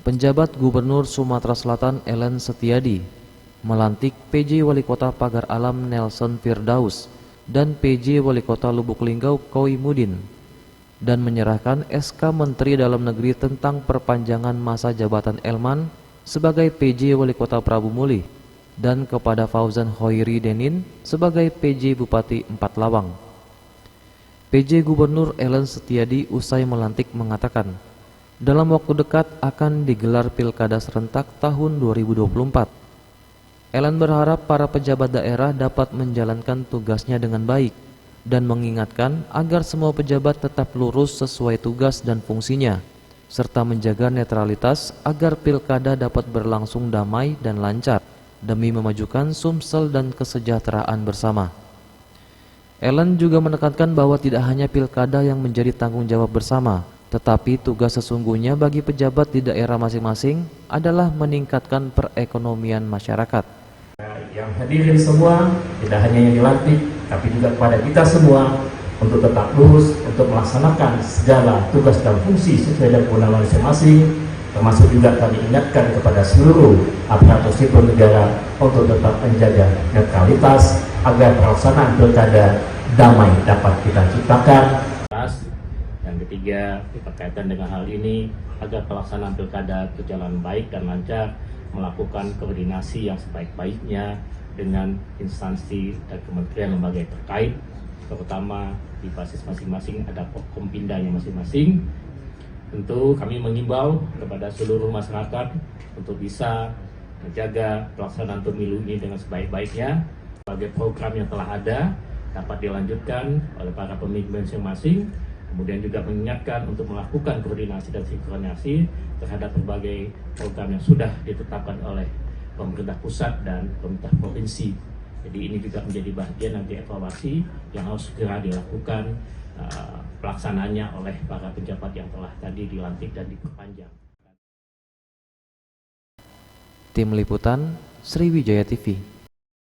Penjabat Gubernur Sumatera Selatan Ellen Setiadi melantik PJ Wali Kota Pagar Alam Nelson Firdaus dan PJ Wali Kota Lubuk Linggau Koi Mudin dan menyerahkan SK Menteri Dalam Negeri tentang perpanjangan masa jabatan Elman sebagai PJ Wali Kota Prabu Muli dan kepada Fauzan Hoiri Denin sebagai PJ Bupati Empat Lawang. PJ Gubernur Ellen Setiadi usai melantik mengatakan, dalam waktu dekat akan digelar Pilkada serentak tahun 2024. Ellen berharap para pejabat daerah dapat menjalankan tugasnya dengan baik dan mengingatkan agar semua pejabat tetap lurus sesuai tugas dan fungsinya, serta menjaga netralitas agar Pilkada dapat berlangsung damai dan lancar demi memajukan Sumsel dan kesejahteraan bersama. Ellen juga menekankan bahwa tidak hanya Pilkada yang menjadi tanggung jawab bersama, tetapi tugas sesungguhnya bagi pejabat di daerah masing-masing adalah meningkatkan perekonomian masyarakat. Yang hadirin semua, tidak hanya yang dilantik, tapi juga kepada kita semua untuk tetap lurus untuk melaksanakan segala tugas dan fungsi sesuai dengan kewenangan masing-masing, termasuk juga kami ingatkan kepada seluruh aparatur sipil negara untuk tetap menjaga netralitas agar pelaksanaan pilkada damai dapat kita ciptakan. Yang ketiga, berkaitan dengan hal ini agar pelaksanaan pilkada berjalan baik dan lancar, melakukan koordinasi yang sebaik-baiknya dengan instansi dan kementerian lembaga yang terkait, terutama di basis masing-masing ada Forkompindanya masing-masing. Tentu kami mengimbau kepada seluruh masyarakat untuk bisa menjaga pelaksanaan pemilu ini dengan sebaik-baiknya. Sebagai program yang telah ada dapat dilanjutkan oleh para pemimpin masing-masing. Kemudian juga mengingatkan untuk melakukan koordinasi dan sinkronisasi terhadap berbagai program yang sudah ditetapkan oleh pemerintah pusat dan pemerintah provinsi. Jadi ini juga menjadi bagian nanti evaluasi yang harus segera dilakukan pelaksanaannya oleh para pejabat yang telah tadi dilantik dan diperpanjang. Tim Liputan Sriwijaya TV.